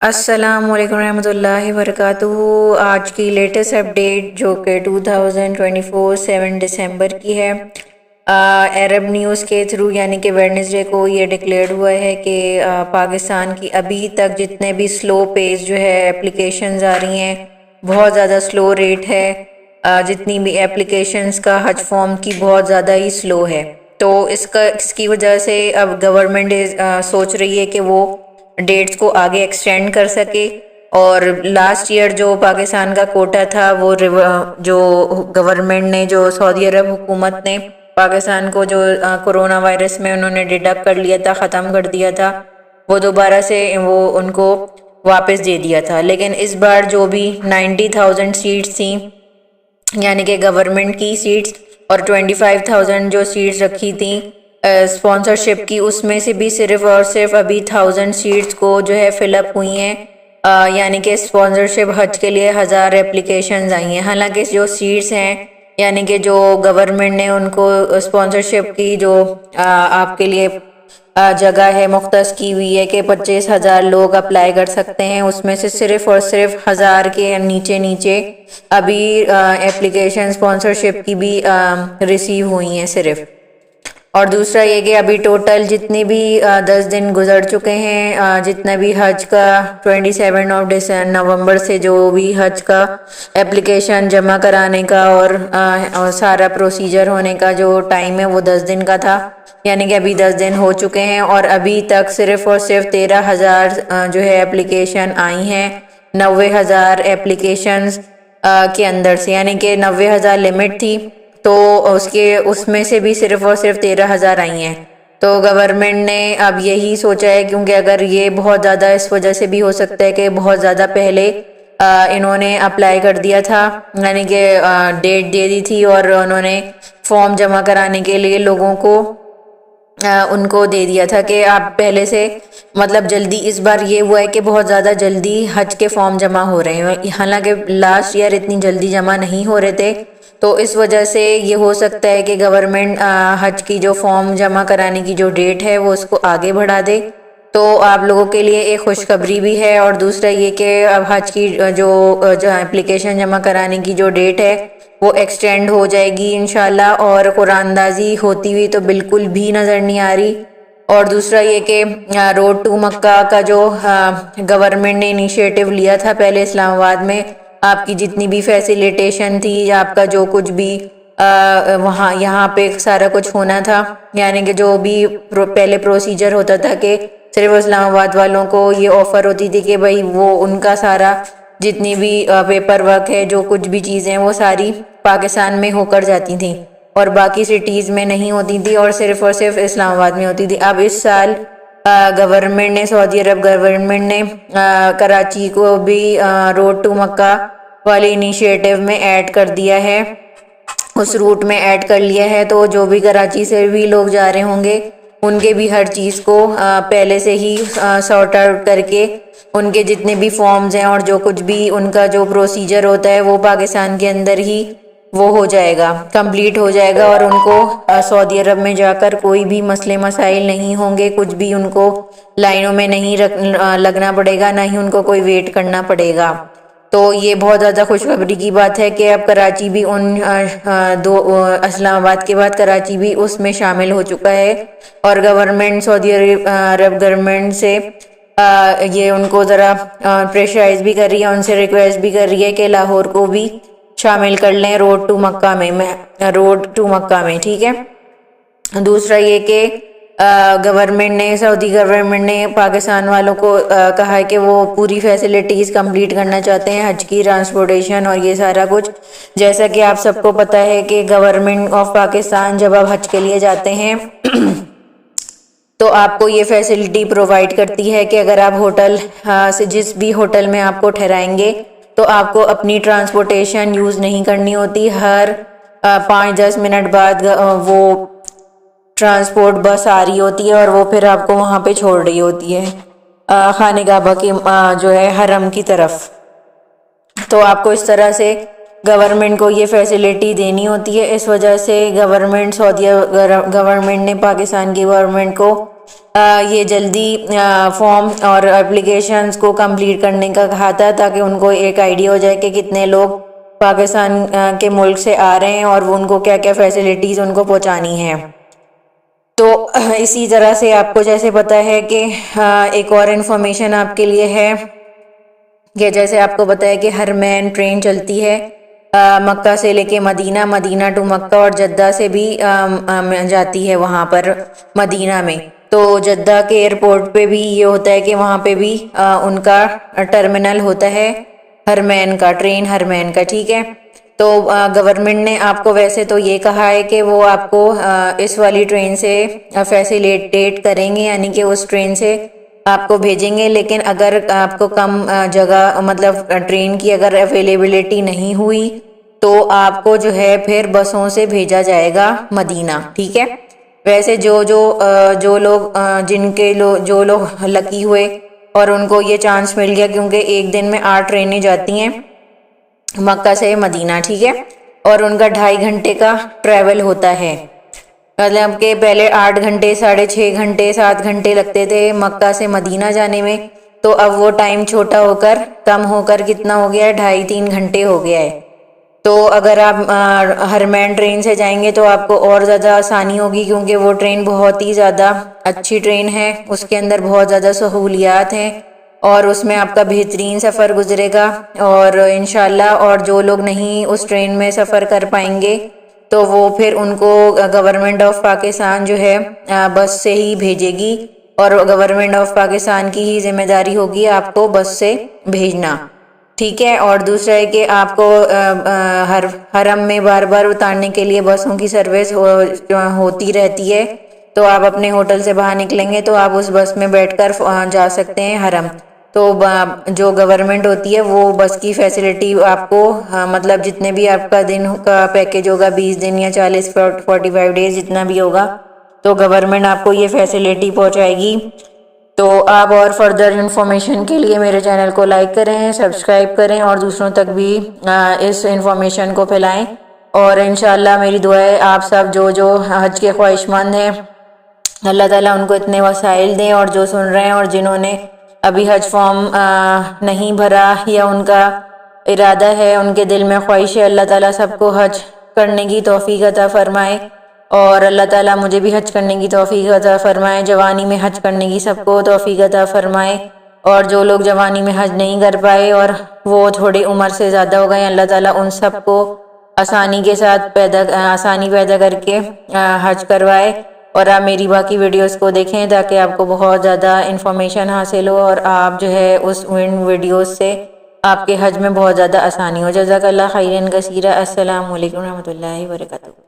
السلام علیکم ورحمۃ اللہ وبرکاتہ۔ آج کی لیٹسٹ اپڈیٹ جو کہ 2024 7 دسمبر کی ہے، عرب نیوز کے تھرو یعنی کہ ویڈنسڈے کو یہ ڈکلیئر ہوا ہے کہ پاکستان کی ابھی تک جتنے بھی سلو پیس جو ہے اپلیکیشنز آ رہی ہیں، بہت زیادہ سلو ریٹ ہے۔ جتنی بھی اپلیکیشنز کا حج فارم کی بہت زیادہ ہی سلو ہے، تو اس کی وجہ سے اب گورنمنٹ سوچ رہی ہے کہ وہ ڈیٹس کو آگے ایکسٹینڈ کر سکے۔ اور لاسٹ ایئر جو پاکستان کا کوٹا تھا، وہ جو گورنمنٹ نے، جو سعودی عرب حکومت نے پاکستان کو جو کرونا وائرس میں انہوں نے ڈیڈکٹ کر لیا تھا، ختم کر دیا تھا، وہ دوبارہ سے وہ ان کو واپس دے دیا تھا۔ لیکن اس بار جو بھی 90,000 سیٹس تھیں یعنی کہ گورنمنٹ کی سیٹس، اور 25,000 جو سیٹس رکھی تھیں اسپانسرشپ کی، اس میں سے بھی صرف اور صرف ابھی 1000 سیٹس کو جو ہے فل اپ ہوئی ہیں، یعنی کہ اسپانسرشپ حج کے لیے 1000 اپلیکیشنز آئی ہیں۔ حالانکہ جو سیٹس ہیں یعنی کہ جو گورنمنٹ نے ان کو اسپانسرشپ کی جو آپ کے لیے جگہ ہے مختص کی ہوئی ہے کہ 25,000 لوگ اپلائی کر سکتے ہیں، اس میں سے صرف اور صرف 1000 کے نیچے ابھی اپلیکیشن اسپانسرشپ کی بھی ریسیو ہوئی ہیں صرف۔ اور دوسرا یہ کہ ابھی ٹوٹل جتنے بھی 10 دن گزر چکے ہیں، جتنا بھی حج کا 27 نومبر سے جو بھی حج کا اپلیکیشن جمع کرانے کا اور سارا پروسیجر ہونے کا جو ٹائم ہے وہ 10 دن کا تھا، یعنی کہ ابھی 10 دن ہو چکے ہیں، اور ابھی تک صرف اور صرف 13,000 جو ہے اپلیکیشن آئی ہیں 90,000 اپلیکیشنز کے اندر سے، یعنی کہ 90,000 لمٹ تھی، تو اس میں سے بھی صرف اور صرف 13,000 آئی ہیں۔ تو گورنمنٹ نے اب یہی سوچا ہے، کیونکہ اگر یہ بہت زیادہ اس وجہ سے بھی ہو سکتا ہے کہ بہت زیادہ پہلے انہوں نے اپلائی کر دیا تھا، یعنی کہ ڈیٹ دے دی تھی، اور انہوں نے فارم جمع کرانے کے لیے لوگوں کو ان کو دے دیا تھا کہ آپ پہلے سے، مطلب جلدی اس بار یہ ہوا ہے کہ بہت زیادہ جلدی حج کے فارم جمع ہو رہے ہیں، حالانکہ لاسٹ ایئر اتنی جلدی جمع نہیں ہو رہے تھے، تو اس وجہ سے یہ ہو سکتا ہے کہ گورنمنٹ حج کی جو فارم جمع کرانے کی جو ڈیٹ ہے وہ اس کو آگے بڑھا دے۔ تو آپ لوگوں کے لیے ایک خوشخبری بھی ہے، اور دوسرا یہ کہ اب حج کی جو اپلیکیشن جمع کرانے کی جو ڈیٹ ہے وہ ایکسٹینڈ ہو جائے گی انشاءاللہ، اور قرآن اندازی ہوتی ہوئی تو بالکل بھی نظر نہیں آ رہی۔ اور دوسرا یہ کہ روڈ ٹو مکہ کا جو گورنمنٹ نے انیشیٹو لیا تھا پہلے اسلام آباد میں، آپ کی جتنی بھی فیسیلیٹیشن تھی، آپ کا جو کچھ بھی یہاں پہ سارا کچھ ہونا تھا، یعنی کہ جو بھی پہلے پروسیجر ہوتا تھا کہ صرف اسلام آباد والوں کو یہ آفر ہوتی تھی کہ بھائی وہ ان کا سارا جتنی بھی پیپر ورک ہے، جو کچھ بھی چیزیں وہ ساری پاکستان میں ہو کر جاتی تھیں اور باقی سٹیز میں نہیں ہوتی تھی، اور صرف اسلام آباد میں ہوتی تھی۔ اب اس سال گورنمنٹ نے، سعودی عرب گورنمنٹ نے کراچی کو بھی روڈ ٹو مکہ والے انیشیٹو میں ایڈ کر دیا ہے، اس روٹ میں ایڈ کر لیا ہے، تو جو بھی کراچی سے بھی لوگ جا رہے ہوں گے ان کے بھی ہر چیز کو پہلے سے ہی سارٹ آؤٹ کر کے، ان کے جتنے بھی فارمز ہیں اور جو کچھ بھی ان کا جو پروسیجر ہوتا ہے وہ پاکستان کے اندر ہی وہ ہو جائے گا، کمپلیٹ ہو جائے گا، اور ان کو سعودی عرب میں جا کر کوئی بھی مسئلے مسائل نہیں ہوں گے، کچھ بھی ان کو لائنوں میں نہیں لگنا پڑے گا، نہ ہی ان کو کوئی ویٹ کرنا پڑے گا۔ تو یہ بہت زیادہ خوشخبری کی بات ہے کہ اب کراچی بھی اسلام آباد کے بعد کراچی بھی اس میں شامل ہو چکا ہے، اور گورنمنٹ، سعودی عرب گورنمنٹ سے یہ ان کو ذرا پریشرائز بھی کر رہی ہے، ان سے ریکویسٹ بھی کر رہی ہے کہ لاہور کو بھی شامل کر لیں روڈ ٹو مکہ میں، ٹھیک ہے۔ دوسرا یہ کہ گورنمنٹ نے، سعودی گورنمنٹ نے پاکستان والوں کو کہا ہے کہ وہ پوری فیسلٹیز کمپلیٹ کرنا چاہتے ہیں، حج کی ٹرانسپورٹیشن اور یہ سارا کچھ، جیسا کہ آپ سب کو پتہ ہے کہ گورنمنٹ آف پاکستان جب آپ حج کے لیے جاتے ہیں تو آپ کو یہ فیسلٹی پرووائڈ کرتی ہے کہ اگر آپ ہوٹل سے، جس بھی ہوٹل میں آپ کو ٹھہرائیں گے، تو آپ کو اپنی ٹرانسپورٹیشن یوز نہیں کرنی ہوتی، ہر 5-10 منٹ بعد وہ ٹرانسپورٹ بس آ رہی ہوتی ہے اور وہ پھر آپ کو وہاں پہ چھوڑ رہی ہوتی ہے خانہ کعبہ کی جو ہے حرم کی طرف۔ تو آپ کو اس طرح سے گورنمنٹ کو یہ فیسلٹی دینی ہوتی ہے، اس وجہ سے سعودی گورنمنٹ نے پاکستان کی گورنمنٹ کو یہ جلدی فارم اور اپلیکیشنز کو کمپلیٹ کرنے کا کہا تھا، تاکہ ان کو ایک آئیڈیا ہو جائے کہ کتنے لوگ پاکستان کے ملک سے آ رہے ہیں اور وہ ان کو کیا کیا فیسلٹیز ان کو پہنچانی ہیں۔ تو اسی طرح سے آپ کو جیسے پتہ ہے کہ ایک اور انفارمیشن آپ کے لیے ہے کہ جیسے آپ کو پتہ ہے کہ ہر مین ٹرین چلتی ہے مکہ سے لے کے مدینہ، مدینہ ٹو مکہ، اور جدہ سے بھی جاتی ہے وہاں پر مدینہ میں۔ تو جدہ کے ایئرپورٹ پہ بھی یہ ہوتا ہے کہ وہاں پہ بھی ان کا ٹرمینل ہوتا ہے ہرمین کا، ٹرین ہرمین کا، ٹھیک ہے۔ تو گورنمنٹ نے آپ کو ویسے تو یہ کہا ہے کہ وہ آپ کو اس والی ٹرین سے فیسیلیٹیٹ کریں گے، یعنی کہ اس ٹرین سے آپ کو بھیجیں گے، لیکن اگر آپ کو کم جگہ مطلب ٹرین کی اگر اویلیبلٹی نہیں ہوئی تو آپ کو جو ہے پھر بسوں سے بھیجا جائے گا مدینہ، ٹھیک ہے۔ ویسے جو لوگ جو لوگ لکی ہوئے اور ان کو یہ چانس مل گیا، کیونکہ ایک دن میں 8 ٹرینیں جاتی ہیں مکہ سے مدینہ، ٹھیک ہے، اور ان کا 2.5 گھنٹے کا ٹریول ہوتا ہے، مطلب کہ پہلے 8 گھنٹے، 6.5 گھنٹے، 7 گھنٹے لگتے تھے مکہ سے مدینہ جانے میں، تو اب وہ ٹائم چھوٹا ہو کر کم ہو کر کتنا ہو گیا ہے، 2.5-3 گھنٹے ہو گیا ہے۔ تو اگر آپ ہرمین ٹرین سے جائیں گے تو آپ کو اور زیادہ آسانی ہوگی، کیونکہ وہ ٹرین بہت ہی زیادہ اچھی ٹرین ہے، اس کے اندر بہت زیادہ سہولیات ہیں اور اس میں آپ کا بہترین سفر گزرے گا، اور انشاءاللہ اور جو لوگ نہیں اس ٹرین میں سفر کر پائیں گے تو وہ پھر ان کو گورنمنٹ آف پاکستان جو ہے بس سے ہی بھیجے گی، اور گورنمنٹ آف پاکستان کی ہی ذمہ داری ہوگی آپ کو بس سے بھیجنا، ٹھیک ہے۔ اور دوسرا ہے کہ آپ کو حرم میں بار بار اتارنے کے لیے بسوں کی سروس ہوتی رہتی ہے، تو آپ اپنے ہوٹل سے باہر نکلیں گے تو آپ اس بس میں بیٹھ کر جا سکتے ہیں حرم۔ تو جو گورنمنٹ ہوتی ہے وہ بس کی فیسلٹی آپ کو مطلب جتنے بھی آپ کا دن کا پیکیج ہوگا، 20 دن یا 45 ڈیز جتنا بھی ہوگا، تو گورنمنٹ آپ کو یہ فیسلٹی پہنچائے گی۔ تو آپ اور فردر انفارمیشن کے لیے میرے چینل کو لائک کریں، سبسکرائب کریں اور دوسروں تک بھی اس انفارمیشن کو پھیلائیں، اور انشاءاللہ میری دعا ہے آپ سب جو حج کے خواہش مند ہیں اللہ تعالیٰ ان کو اتنے وسائل دیں، اور جو سن رہے ہیں اور جنہوں نے ابھی حج فارم نہیں بھرا یا ان کا ارادہ ہے، ان کے دل میں خواہش ہے، اللہ تعالیٰ سب کو حج کرنے کی توفیق عطا فرمائے، اور اللہ تعالیٰ مجھے بھی حج کرنے کی توفیق عطا فرمائے، جوانی میں حج کرنے کی سب کو توفیق عطا فرمائے، اور جو لوگ جوانی میں حج نہیں کر پائے اور وہ تھوڑی عمر سے زیادہ ہو گئے، اللہ تعالیٰ ان سب کو آسانی کے ساتھ آسانی پیدا کر کے حج کروائے۔ اور آپ میری باقی ویڈیوز کو دیکھیں تاکہ آپ کو بہت زیادہ انفارمیشن حاصل ہو، اور آپ جو ہے ان ویڈیوز سے آپ کے حج میں بہت زیادہ آسانی ہو۔ جزاک اللہ خیرا کثیرا۔ السلام علیکم ورحمۃ اللہ وبرکاتہ۔